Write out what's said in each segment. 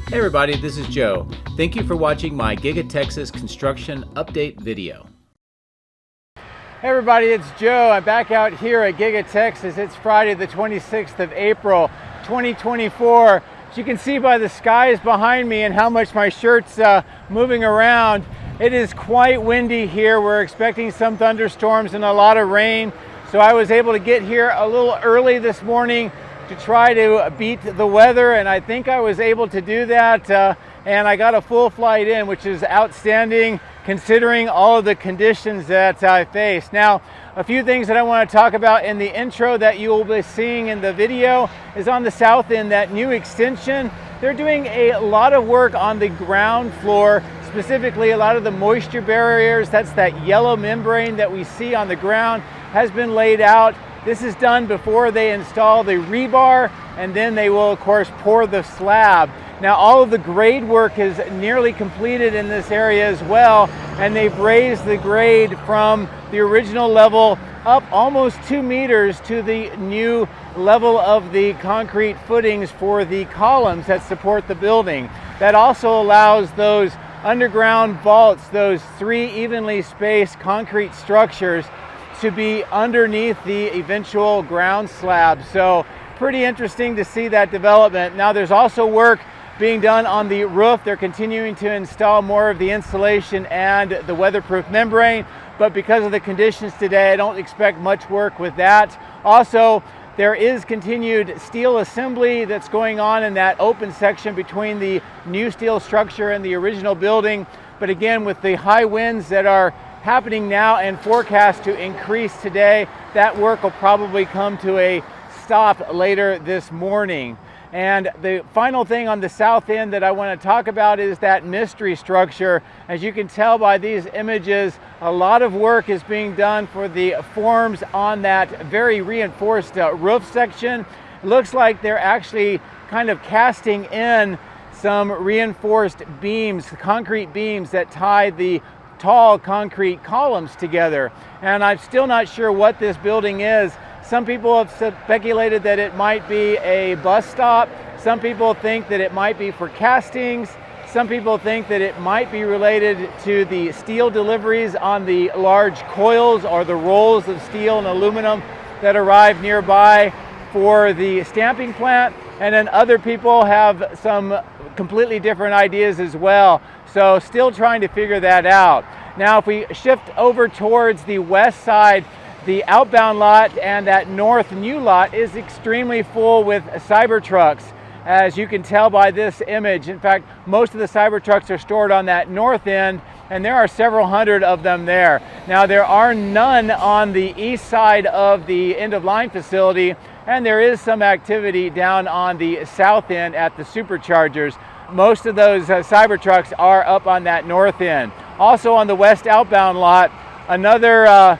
Hey everybody, this is Joe. Thank you for watching my Giga-Texas construction update video. Hey everybody, it's Joe. I'm back out here at Giga-Texas. It's Friday the 26th of April, 2024. As you can see by the skies behind me and how much my shirt's moving around, it is quite windy here. We're expecting some thunderstorms and a lot of rain. So I was able to get here a little early this morning to try to beat the weather, and I think I was able to do that, and I got a full flight in, which is outstanding considering all of the conditions that I faced. Now, a few things that I want to talk about in the intro that you will be seeing in the video is on the south end, that new extension. They're doing a lot of work on the ground floor, specifically a lot of the moisture barriers. That's that yellow membrane that we see on the ground has been laid out. This is done before they install the rebar, and then they will of course pour the slab. Now all of the grade work is nearly completed in this area as well, and they've raised the grade from the original level up almost 2 meters to the new level of the concrete footings for the columns that support the building. That also allows those underground vaults, those 3 evenly spaced concrete structures, to be underneath the eventual ground slab. So pretty interesting to see that development. Now there's also work being done on the roof. They're continuing to install more of the insulation and the weatherproof membrane, but because of the conditions today, I don't expect much work with that. Also, there is continued steel assembly that's going on in that open section between the new steel structure and the original building. But again, with the high winds that are happening now and forecast to increase today, that work will probably come to a stop later this morning. And the final thing on the south end that I want to talk about is that mystery structure. As you can tell by these images, a lot of work is being done for the forms on that very reinforced roof section. It looks like they're actually kind of casting in some reinforced beams, concrete beams that tie the tall concrete columns together. And I'm still not sure what this building is. Some people have speculated that it might be a bus stop. Some people think that it might be for castings. Some people think that it might be related to the steel deliveries on the large coils or the rolls of steel and aluminum that arrive nearby for the stamping plant. And then other people have some completely different ideas as well. So still trying to figure that out. Now if we shift over towards the west side, the outbound lot and that north new lot is extremely full with Cybertrucks, as you can tell by this image. In fact, most of the Cybertrucks are stored on that north end, and there are several hundred of them there. Now there are none on the east side of the end-of-line facility, and there is some activity down on the south end at the superchargers. Most of those Cybertrucks are up on that north end. Also on the west outbound lot, another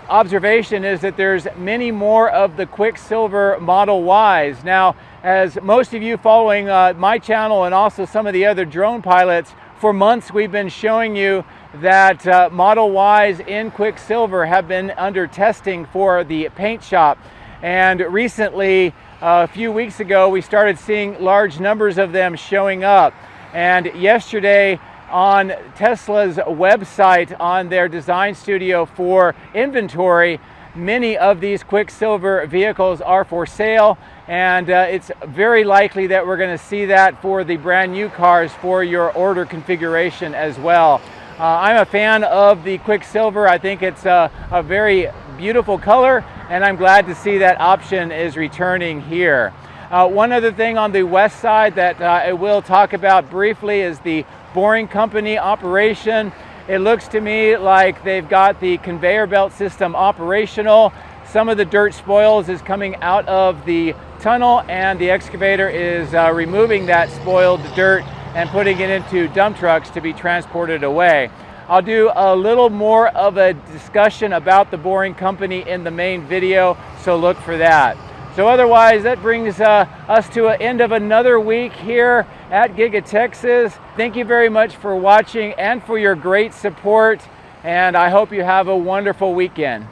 observation is that there's many more of the Quicksilver Model Ys. Now, as most of you following my channel and also some of the other drone pilots, for months we've been showing you that Model Ys in Quicksilver have been under testing for the paint shop. And recently, a few weeks ago, we started seeing large numbers of them showing up. And yesterday on Tesla's website, on their design studio for inventory, many of these Quicksilver vehicles are for sale. And it's very likely that we're going to see that for the brand new cars for your order configuration as well. I'm a fan of the Quicksilver. I think it's a very beautiful color, and I'm glad to see that option is returning here. One other thing on the west side that I will talk about briefly is the boring company operation. It looks to me like they've got the conveyor belt system operational. Some of the dirt spoils is coming out of the tunnel, and the excavator is removing that spoiled dirt and putting it into dump trucks to be transported away. I'll do a little more of a discussion about the boring company in the main video, so look for that. So otherwise, that brings us to an end of another week here at Giga-Texas. Thank you very much for watching and for your great support, and I hope you have a wonderful weekend.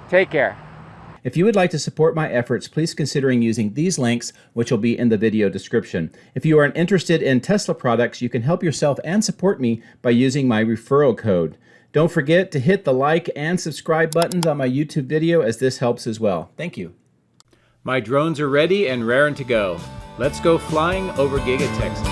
Take care. If you would like to support my efforts, please consider using these links, which will be in the video description. If you are interested in Tesla products, you can help yourself and support me by using my referral code. Don't forget to hit the like and subscribe buttons on my YouTube video, as this helps as well. Thank you. My drones are ready and raring to go. Let's go flying over Giga-Texas.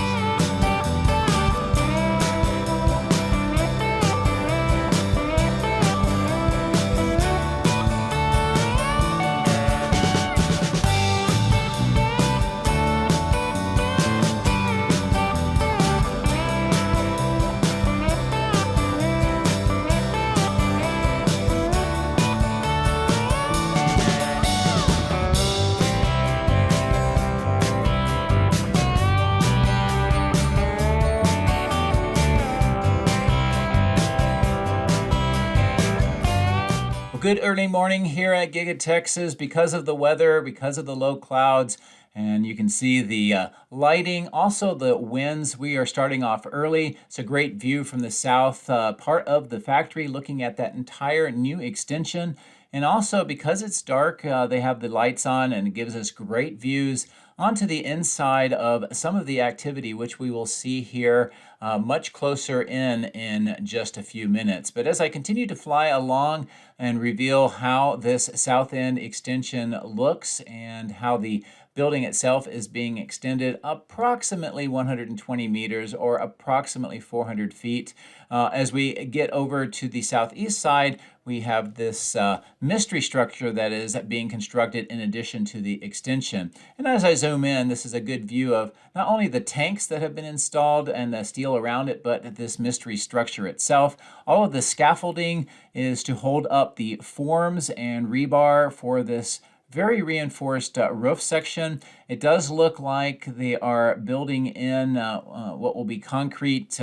Good early morning here at Giga-Texas because of the weather, because of the low clouds, and you can see the lighting, also the winds. We are starting off early. It's a great view from the south part of the factory, looking at that entire new extension. And also because it's dark, they have the lights on, and it gives us great views onto the inside of some of the activity, which we will see here much closer in just a few minutes. But as I continue to fly along and reveal how this south end extension looks and how the building itself is being extended approximately 120 meters or approximately 400 feet. As we get over to the southeast side, we have this mystery structure that is being constructed in addition to the extension. And as I zoom in, this is a good view of not only the tanks that have been installed and the steel around it, but this mystery structure itself. All of the scaffolding is to hold up the forms and rebar for this very reinforced roof section. It does look like they are building in what will be concrete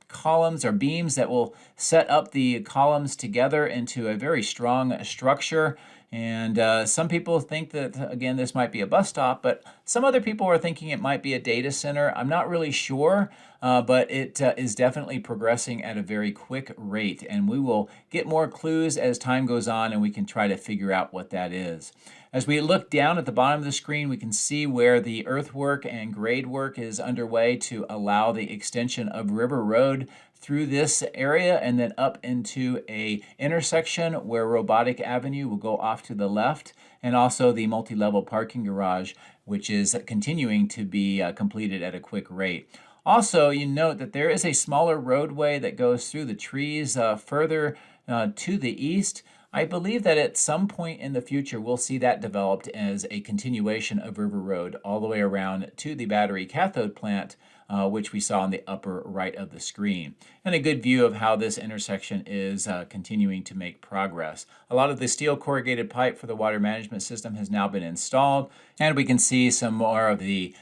columns or beams that will set up the columns together into a very strong structure. And some people think that, again, this might be a bus stop, but some other people are thinking it might be a data center. I'm not really sure, but it is definitely progressing at a very quick rate. And we will get more clues as time goes on, and we can try to figure out what that is. As we look down at the bottom of the screen, we can see where the earthwork and grade work is underway to allow the extension of River Road through this area and then up into a intersection where Robotic Avenue will go off to the left, and also the multi-level parking garage, which is continuing to be completed at a quick rate. Also, you note that there is a smaller roadway that goes through the trees further to the east. I believe that at some point in the future, we'll see that developed as a continuation of River Road all the way around to the battery cathode plant, which we saw in the upper right of the screen. And a good view of how this intersection is continuing to make progress. A lot of the steel corrugated pipe for the water management system has now been installed, and we can see some more of the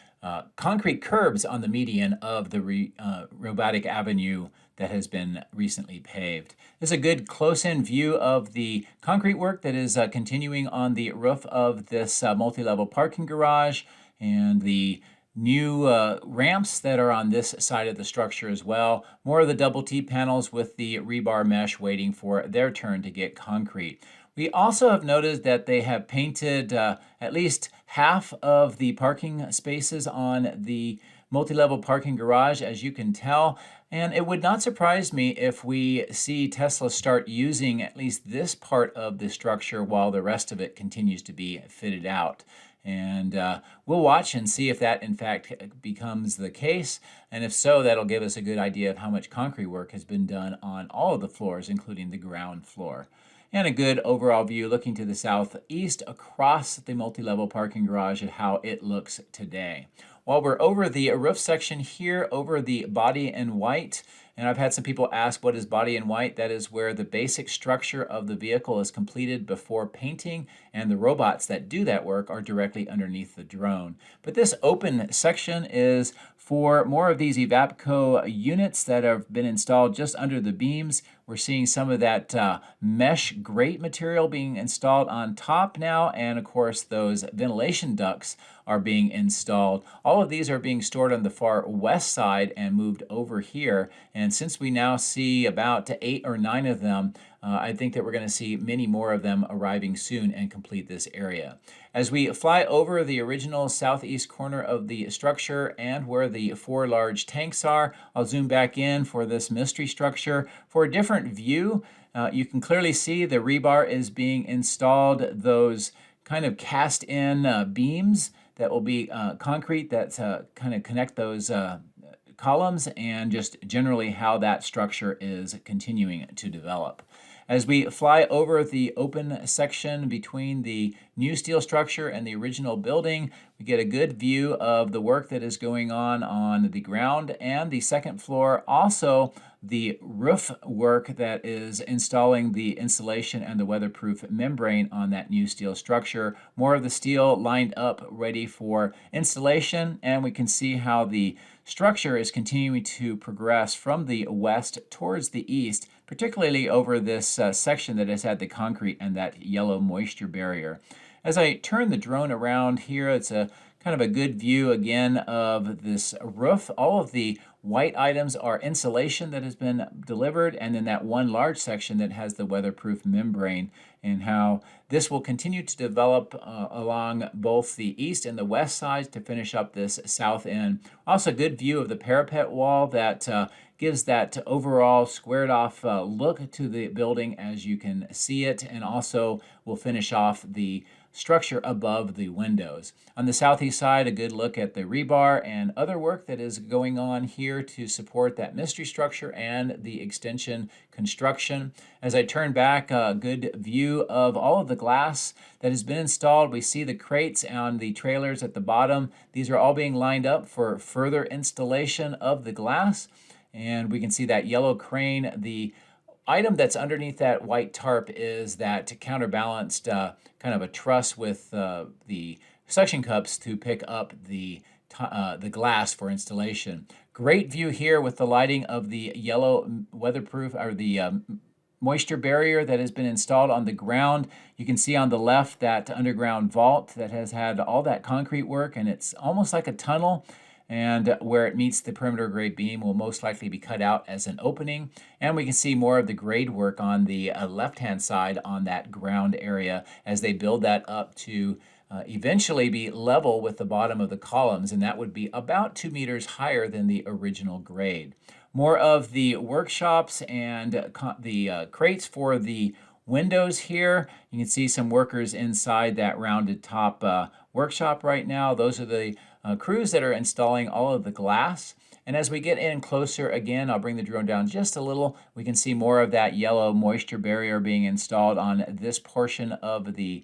concrete curbs on the median of the Robotic Avenue that has been recently paved. This is a good close-in view of the concrete work that is continuing on the roof of this multi-level parking garage, and the new ramps that are on this side of the structure as well. More of the double T panels with the rebar mesh waiting for their turn to get concrete. We also have noticed that they have painted at least half of the parking spaces on the multi-level parking garage, as you can tell. And it would not surprise me if we see Tesla start using at least this part of the structure while the rest of it continues to be fitted out. And we'll watch and see if that in fact becomes the case. And if so, that'll give us a good idea of how much concrete work has been done on all of the floors, including the ground floor. And a good overall view looking to the southeast across the multi-level parking garage at how it looks today. While we're over the roof section here, over the body in white, and I've had some people ask, what is body in white? That is where the basic structure of the vehicle is completed before painting, and the robots that do that work are directly underneath the drone. But this open section is for more of these Evapco units that have been installed just under the beams. We're seeing some of that mesh grate material being installed on top now, and of course those ventilation ducts are being installed. All of these are being stored on the far west side and moved over here, And since we now see about 8 or 9 of them, I think that we're going to see many more of them arriving soon and complete this area. As we fly over the original southeast corner of the structure and where the 4 large tanks are, I'll zoom back in for this mystery structure. For a different view, you can clearly see the rebar is being installed, those kind of cast in beams that will be concrete that kind of connect those columns, and just generally how that structure is continuing to develop. As we fly over the open section between the new steel structure and the original building, we get a good view of the work that is going on the ground and the second floor. Also, the roof work that is installing the insulation and the weatherproof membrane on that new steel structure. More of the steel lined up ready for installation, and we can see how the structure is continuing to progress from the west towards the east, particularly over this section that has had the concrete and that yellow moisture barrier. As I turn the drone around here, it's a kind of a good view again of this roof. All of the white items are insulation that has been delivered, and then that one large section that has the weatherproof membrane, and how this will continue to develop along both the east and the west sides to finish up this south end. Also, a good view of the parapet wall that gives that overall squared off look to the building as you can see it, and also will finish off the structure above the windows. On the southeast side, a good look at the rebar and other work that is going on here to support that mystery structure and the extension construction. As I turn back, a good view of all of the glass that has been installed. We see the crates on the trailers at the bottom. These are all being lined up for further installation of the glass. And we can see that yellow crane. The item that's underneath that white tarp is that counterbalanced kind of a truss with the suction cups to pick up the glass for installation. Great view here with the lighting of the yellow weatherproof, or the moisture barrier that has been installed on the ground. You can see on the left that underground vault that has had all that concrete work, and it's almost like a tunnel. And where it meets the perimeter grade beam will most likely be cut out as an opening. And we can see more of the grade work on the left-hand side on that ground area as they build that up to eventually be level with the bottom of the columns, and that would be about 2 meters higher than the original grade. More of the workshops and the crates for the windows here. You can see some workers inside that rounded top workshop right now. Those are the crews that are installing all of the glass. And as we get in closer again, I'll bring the drone down just a little. We can see more of that yellow moisture barrier being installed on this portion of the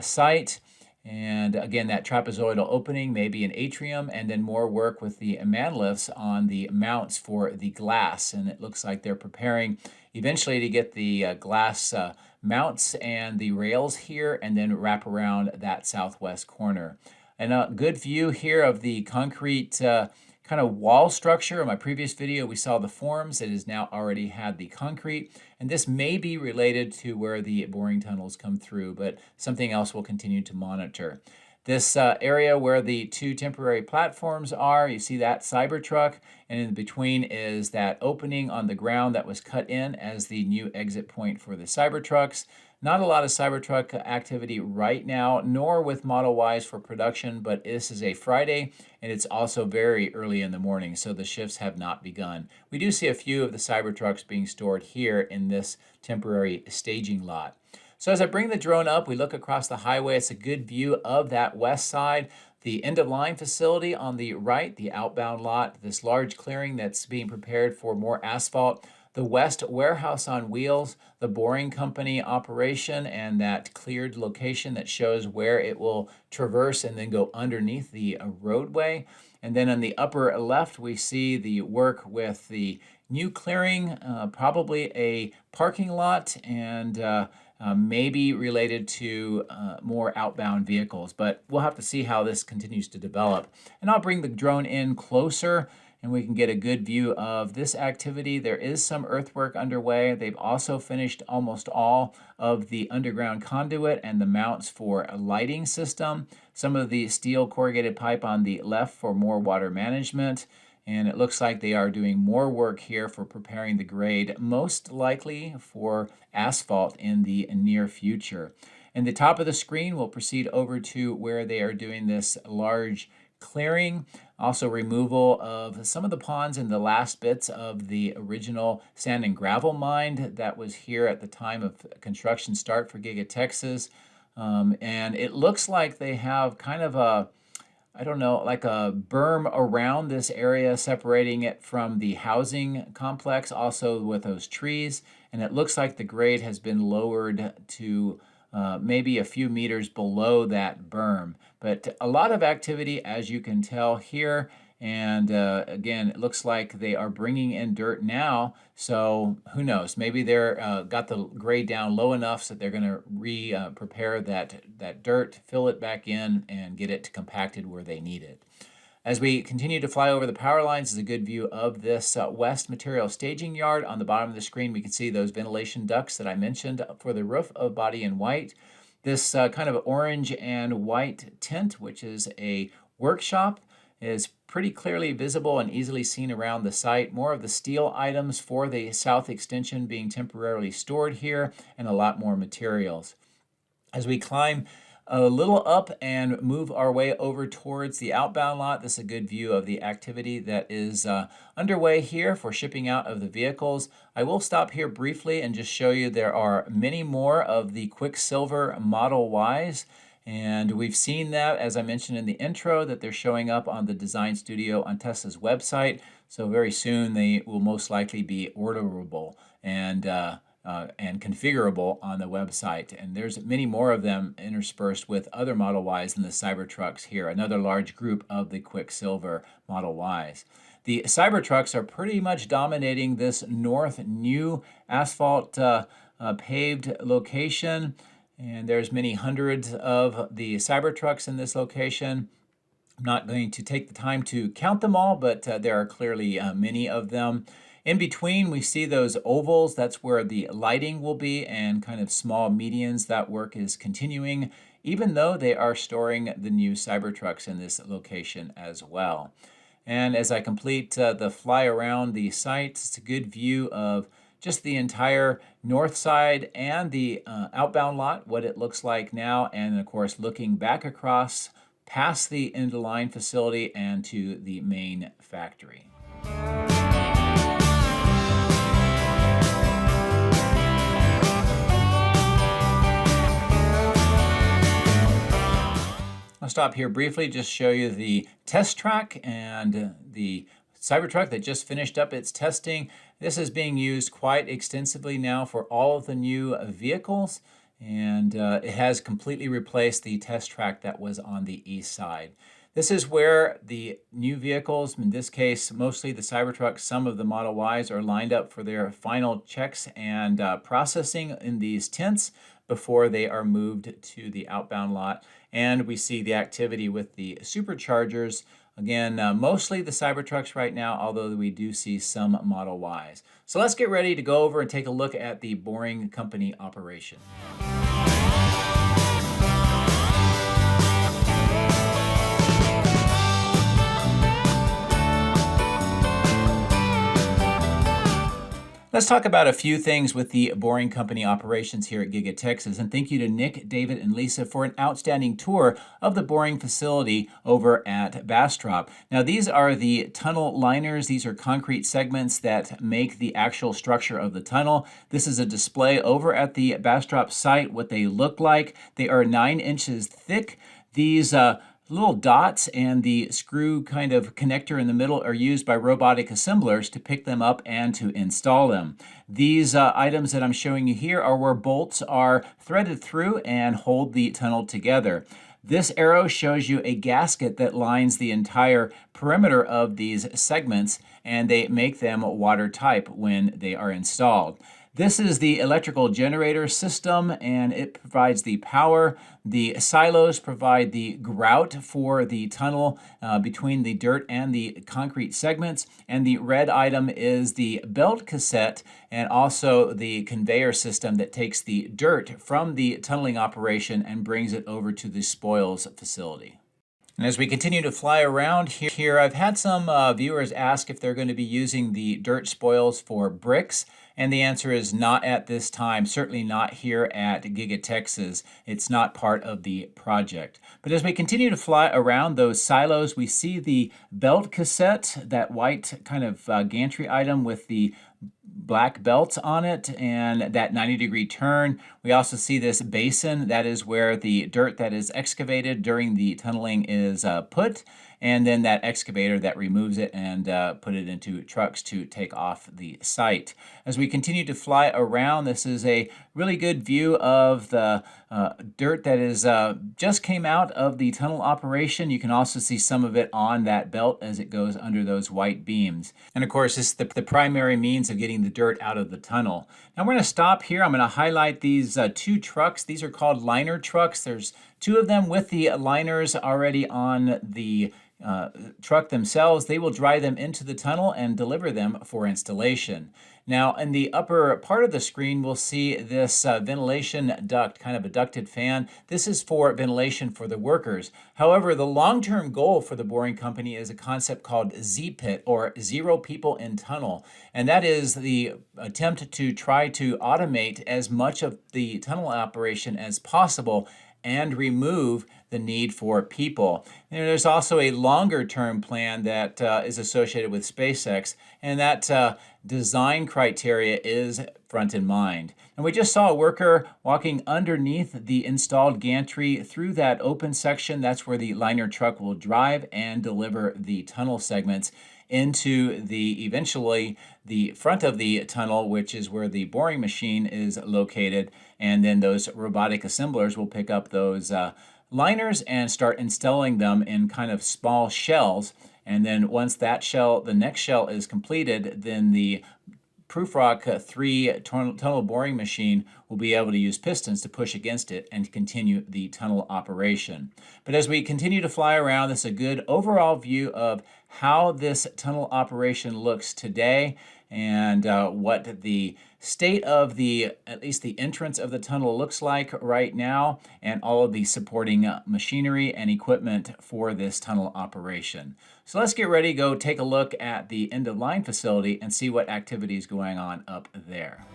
site. And again, that trapezoidal opening, maybe an atrium, and then more work with the man lifts on the mounts for the glass. And it looks like they're preparing eventually to get the glass mounts and the rails here, and then wrap around that southwest corner. And a good view here of the concrete kind of wall structure. In my previous video, we saw the forms. It has now already had the concrete. And this may be related to where the boring tunnels come through, but something else we'll continue to monitor. This area where the 2 temporary platforms are, you see that Cybertruck, and in between is that opening on the ground that was cut in as the new exit point for the Cybertrucks. Not a lot of Cybertruck activity right now, nor with Model Ys for production, but this is a Friday, and it's also very early in the morning, so the shifts have not begun. We do see a few of the Cybertrucks being stored here in this temporary staging lot. So as I bring the drone up, we look across the highway. It's a good view of that west side. The end-of-line facility on the right, the outbound lot, this large clearing that's being prepared for more asphalt. The west warehouse on wheels, the boring company operation, and that cleared location that shows where it will traverse and then go underneath the roadway. And then on the upper left, we see the work with the new clearing, probably a parking lot, and maybe related to more outbound vehicles. But we'll have to see how this continues to develop. And I'll bring the drone in closer, and we can get a good view of this activity. There is some earthwork underway. They've also finished almost all of the underground conduit and the mounts for a lighting system. Some of the steel corrugated pipe on the left for more water management. and it looks like they are doing more work here for preparing the grade, most likely for asphalt in the near future. In the top of the screen, we'll proceed over to where they are doing this large clearing, also removal of some of the ponds and the last bits of the original sand and gravel mine that was here at the time of construction start for Giga-Texas. And it looks like they have kind of a, I don't know, like a berm around this area, separating it from the housing complex, also with those trees. And it looks like the grade has been lowered to maybe a few meters below that berm. But a lot of activity, as you can tell here. And again, it looks like they are bringing in dirt now. So who knows? Maybe they're got the grade down low enough so they're going to prepare that dirt, fill it back in, and get it compacted where they need it. As we continue to fly over the power lines, is a good view of this West Material Staging Yard. On the bottom of the screen, we can see those ventilation ducts that I mentioned for the roof of body in white. This kind of orange and white tint, which is a workshop, is pretty clearly visible and easily seen around the site. More of the steel items for the south extension being temporarily stored here, and a lot more materials. As we climb a little up and move our way over towards the outbound lot, this is a good view of the activity that is underway here for shipping out of the vehicles. I will stop here briefly and just show you there are many more of the Quicksilver Model Ys. And we've seen that, as I mentioned in the intro, that they're showing up on the design studio on Tesla's website. So very soon they will most likely be orderable and configurable on the website. And there's many more of them interspersed with other Model Ys in the Cybertrucks here, another large group of the Quicksilver Model Ys. The Cybertrucks are pretty much dominating this north new asphalt paved location. And there's many hundreds of the Cybertrucks in this location. I'm not going to take the time to count them all, but there are clearly many of them. In between, we see those ovals. That's where the lighting will be, and kind of small medians. That work is continuing, even though they are storing the new Cybertrucks in this location as well. And as I complete the fly around the site, it's a good view of just the entire north side and the outbound lot, what it looks like now, and of course looking back across past the end-of-line facility and to the main factory. I'll stop here briefly, just show you the test track and the Cybertruck that just finished up its testing. This is being used quite extensively now for all of the new vehicles, and it has completely replaced the test track that was on the east side. This is where the new vehicles, in this case mostly the Cybertruck, some of the Model Ys, are lined up for their final checks and processing in these tents before they are moved to the outbound lot. And we see the activity with the superchargers. Again, mostly the Cybertrucks right now, although we do see some Model Ys. So let's get ready to go over and take a look at the Boring Company operation. Let's talk about a few things with the Boring Company operations here at Giga-Texas, and thank you to Nick, David, and Lisa for an outstanding tour of the boring facility over at Bastrop. Now, these are the tunnel liners. These are concrete segments that make the actual structure of the tunnel. This is a display over at the Bastrop site, what they look like. They are 9 inches thick. These little dots and the screw kind of connector in the middle are used by robotic assemblers to pick them up and to install them. These items that I'm showing you here are where bolts are threaded through and hold the tunnel together. This arrow shows you a gasket that lines the entire perimeter of these segments, and they make them watertight when they are installed. This is the electrical generator system, and it provides the power. The silos provide the grout for the tunnel between the dirt and the concrete segments. And the red item is the belt cassette and also the conveyor system that takes the dirt from the tunneling operation and brings it over to the spoils facility. And as we continue to fly around here, I've had some viewers ask if they're going to be using the dirt spoils for bricks. And the answer is not at this time, certainly not here at Giga-Texas. It's not part of the project. But as we continue to fly around those silos, we see the belt cassette, that white kind of gantry item with the black belts on it and that 90-degree turn. We also see this basin. That is where the dirt that is excavated during the tunneling is put, and then that excavator that removes it and put it into trucks to take off the site. As we continue to fly around, this is a really good view of the dirt that is just came out of the tunnel operation. You can also see some of it on that belt as it goes under those white beams. And of course, this is the primary means of getting the dirt out of the tunnel. Now we're going to stop here. I'm going to highlight these two trucks. These are called liner trucks. There's two of them with the liners already on the truck themselves. They will drive them into the tunnel and deliver them for installation. Now, in the upper part of the screen, we'll see this ventilation duct, kind of a ducted fan. This is for ventilation for the workers. However, the long-term goal for the boring company is a concept called Z-Pit, or Zero People in Tunnel. And that is the attempt to try to automate as much of the tunnel operation as possible and remove the need for people. And there's also a longer-term plan that is associated with SpaceX, and that design criteria is front in mind. And we just saw a worker walking underneath the installed gantry through that open section. That's where the liner truck will drive and deliver the tunnel segments into eventually the front of the tunnel, which is where the boring machine is located. And then those robotic assemblers will pick up those liners and start installing them in kind of small shells. And then once the next shell is completed, then the Proof-Rock 3 tunnel boring machine will be able to use pistons to push against it and continue the tunnel operation. But as we continue to fly around, this is a good overall view of how this tunnel operation looks today and what the state of at least the entrance of the tunnel looks like right now, and all of the supporting machinery and equipment for this tunnel operation. So let's get ready to go take a look at the end-of-line facility and see what activity is going on up there.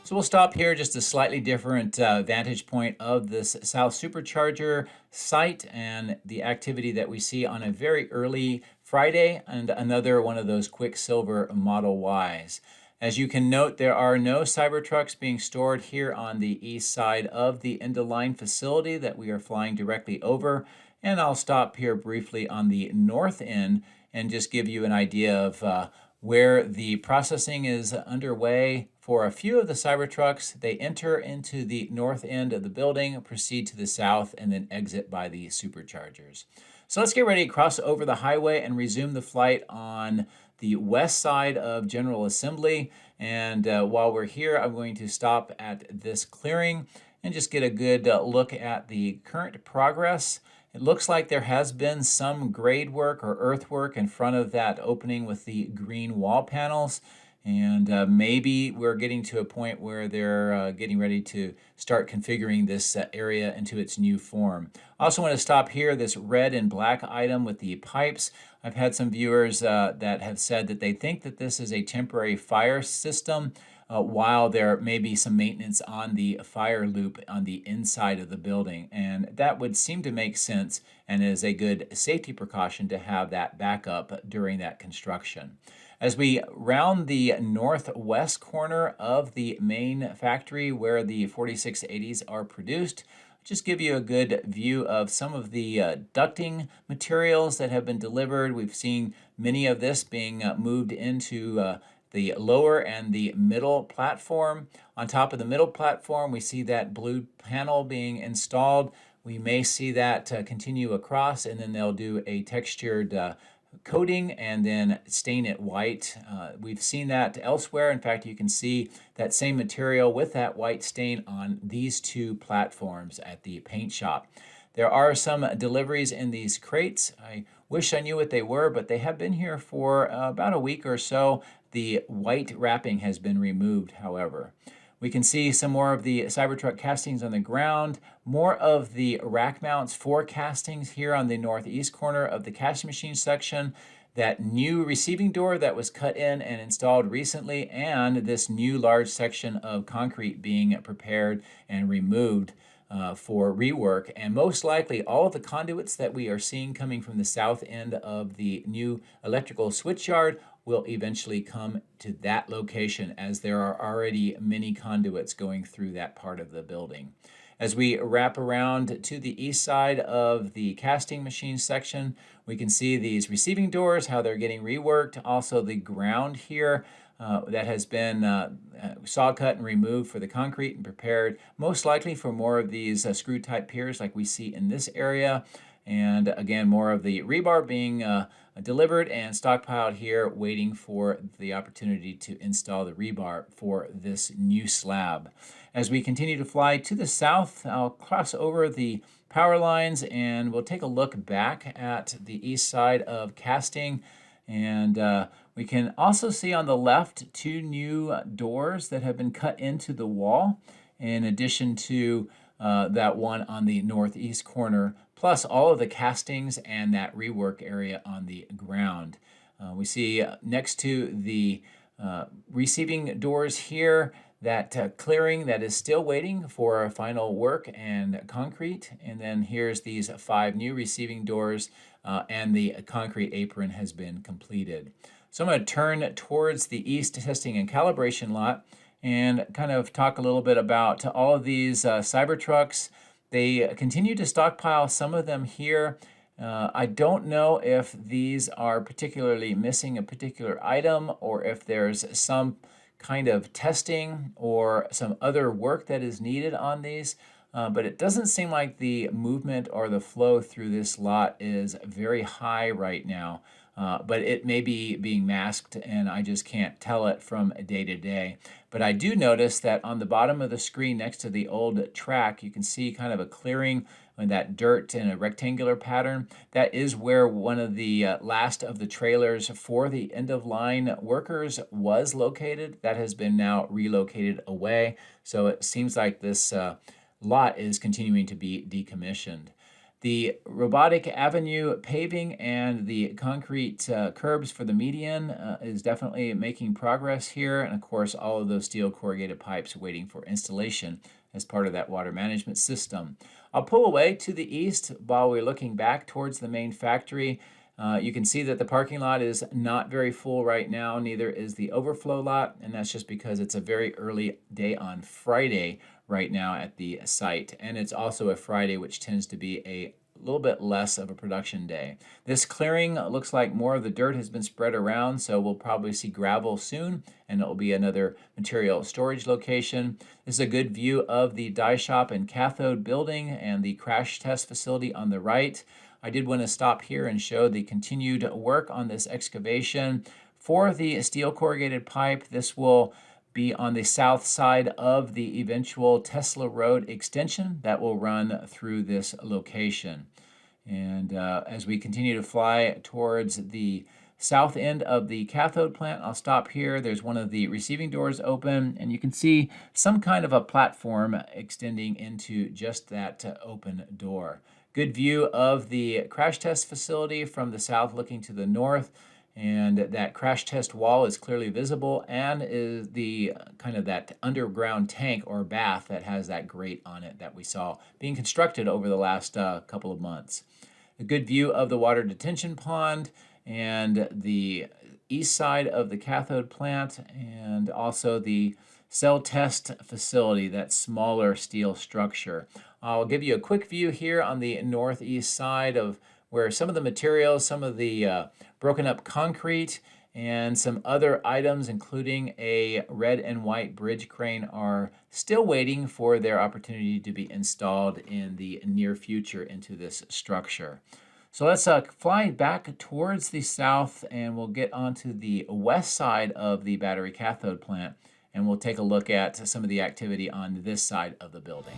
So we'll stop here, just a slightly different vantage point of this South Supercharger site and the activity that we see on a very early Friday, and another one of those Quicksilver Model Ys. As you can note, there are no Cybertrucks being stored here on the east side of the end-of-line facility that we are flying directly over. And I'll stop here briefly on the north end and just give you an idea of where the processing is underway for a few of the Cybertrucks. They enter into the north end of the building, proceed to the south, and then exit by the superchargers. So let's get ready to cross over the highway and resume the flight on the west side of General Assembly. And while we're here, I'm going to stop at this clearing and just get a good look at the current progress. It looks like there has been some grade work or earthwork in front of that opening with the green wall panels. And maybe we're getting to a point where they're getting ready to start configuring this area into its new form. I also want to stop here, this red and black item with the pipes. I've had some viewers that have said that they think that this is a temporary fire system, while there may be some maintenance on the fire loop on the inside of the building. And that would seem to make sense and is a good safety precaution to have that backup during that construction. As we round the northwest corner of the main factory where the 4680s are produced, just give you a good view of some of the ducting materials that have been delivered. We've seen many of this being moved into the lower and the middle platform. On top of the middle platform, we see that blue panel being installed. We may see that continue across, and then they'll do a textured coating and then stain it white. We've seen that elsewhere. In fact, you can see that same material with that white stain on these two platforms at the paint shop. There are some deliveries in these crates. I wish I knew what they were, but they have been here for about a week or so. The white wrapping has been removed, however. We can see some more of the Cybertruck castings on the ground, more of the rack mounts for castings here on the northeast corner of the casting machine section, that new receiving door that was cut in and installed recently, and this new large section of concrete being prepared and removed for rework. And most likely all of the conduits that we are seeing coming from the south end of the new electrical switchyard will eventually come to that location, as there are already many conduits going through that part of the building. As we wrap around to the east side of the casting machine section, we can see these receiving doors, how they're getting reworked. Also the ground here that has been saw cut and removed for the concrete and prepared, most likely for more of these screw type piers like we see in this area. And again, more of the rebar being delivered and stockpiled here, waiting for the opportunity to install the rebar for this new slab. As we continue to fly to the south, I'll cross over the power lines and we'll take a look back at the east side of casting. And we can also see on the left 2 new doors that have been cut into the wall, in addition to that one on the northeast corner, plus all of the castings and that rework area on the ground. We see next to the receiving doors here, that clearing that is still waiting for final work and concrete. And then here's these 5 new receiving doors and the concrete apron has been completed. So I'm going to turn towards the east testing and calibration lot and kind of talk a little bit about all of these Cybertrucks. They continue to stockpile some of them here. I don't know if these are particularly missing a particular item, or if there's some kind of testing or some other work that is needed on these. But it doesn't seem like the movement or the flow through this lot is very high right now. But it may be being masked and I just can't tell it from day to day. But I do notice that on the bottom of the screen next to the old track, you can see kind of a clearing and that dirt in a rectangular pattern. That is where one of the last of the trailers for the end-of-line workers was located. That has been now relocated away. So it seems like this lot is continuing to be decommissioned. The robotic avenue paving and the concrete curbs for the median is definitely making progress here. And of course, all of those steel corrugated pipes waiting for installation as part of that water management system. I'll pull away to the east while we're looking back towards the main factory. You can see that the parking lot is not very full right now, neither is the overflow lot, and that's just because it's a very early day on Friday right now at the site. And it's also a Friday, which tends to be a little bit less of a production day. This clearing looks like more of the dirt has been spread around, so we'll probably see gravel soon, and it will be another material storage location. This is a good view of the die shop and cathode building and the crash test facility on the right. I did want to stop here and show the continued work on this excavation. For the steel corrugated pipe, this will be on the south side of the eventual Tesla Road extension that will run through this location. And as we continue to fly towards the south end of the cathode plant, I'll stop here. There's one of the receiving doors open, and you can see some kind of a platform extending into just that open door. Good view of the crash test facility from the south looking to the north. And that crash test wall is clearly visible, and is the kind of that underground tank or bath that has that grate on it that we saw being constructed over the last couple of months. A good view of the water detention pond and the east side of the cathode plant, and also the cell test facility, that smaller steel structure. I'll give you a quick view here on the northeast side of where some of the materials, some of the broken up concrete, and some other items, including a red and white bridge crane, are still waiting for their opportunity to be installed in the near future into this structure. So let's fly back towards the south, and we'll get onto the west side of the battery cathode plant, and we'll take a look at some of the activity on this side of the building.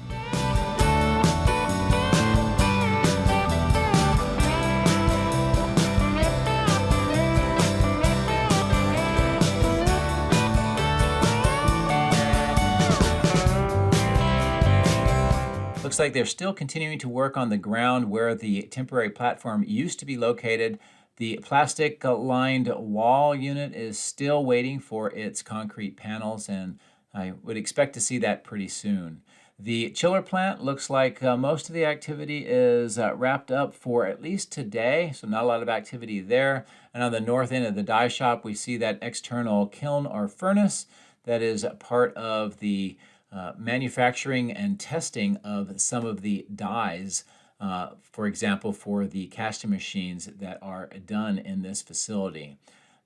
Looks like they're still continuing to work on the ground where the temporary platform used to be located. The plastic lined wall unit is still waiting for its concrete panels, and I would expect to see that pretty soon. The chiller plant looks like most of the activity is wrapped up for at least today, so not a lot of activity there. And on the north end of the die shop, we see that external kiln or furnace that is part of the manufacturing and testing of some of the dies, for example, for the casting machines that are done in this facility.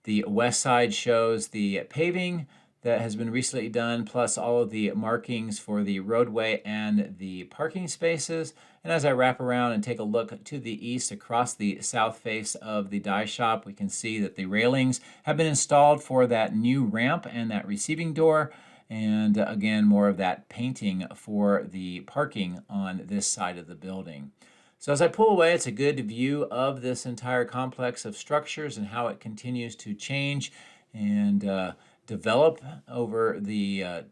The west side shows the paving that has been recently done, plus all of the markings for the roadway and the parking spaces. And as I wrap around and take a look to the east across the south face of the die shop, we can see that the railings have been installed for that new ramp and that receiving door. And again, more of that painting for the parking on this side of the building. So as I pull away, it's a good view of this entire complex of structures and how it continues to change and develop over the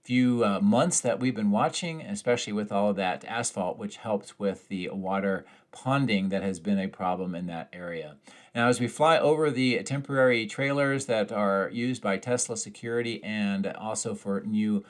few months that we've been watching, especially with all of that asphalt, which helps with the water ponding that has been a problem in that area. Now, as we fly over the temporary trailers that are used by Tesla security and also for new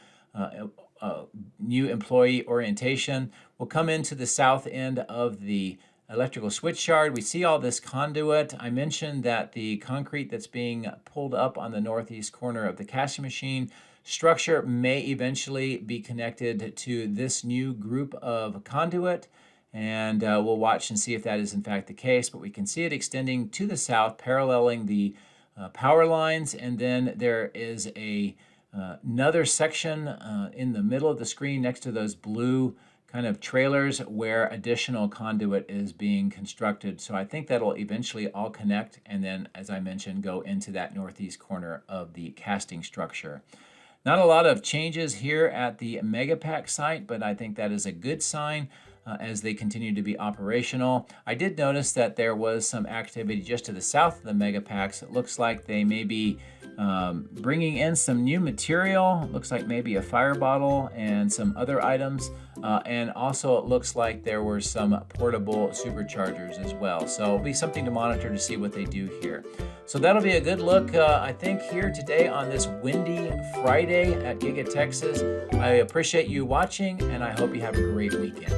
employee orientation, we'll come into the south end of the electrical switch yard. We see all this conduit. I mentioned that the concrete that's being pulled up on the northeast corner of the casting machine structure may eventually be connected to this new group of conduit, and we'll watch and see if that is in fact the case. But we can see it extending to the south, paralleling the power lines, and then there is another section in the middle of the screen next to those blue kind of trailers where additional conduit is being constructed. So I think that'll eventually all connect and then, as I mentioned, go into that northeast corner of the casting structure. Not a lot of changes here at the Megapack site, but I think that is a good sign as they continue to be operational. I did notice that there was some activity just to the south of the Megapacks. It looks like they may be bringing in some new material. Looks like maybe a fire bottle and some other items. And also it looks like there were some portable superchargers as well. So it'll be something to monitor to see what they do here. So that'll be a good look, I think, here today on this windy Friday at Giga-Texas. I appreciate you watching, and I hope you have a great weekend.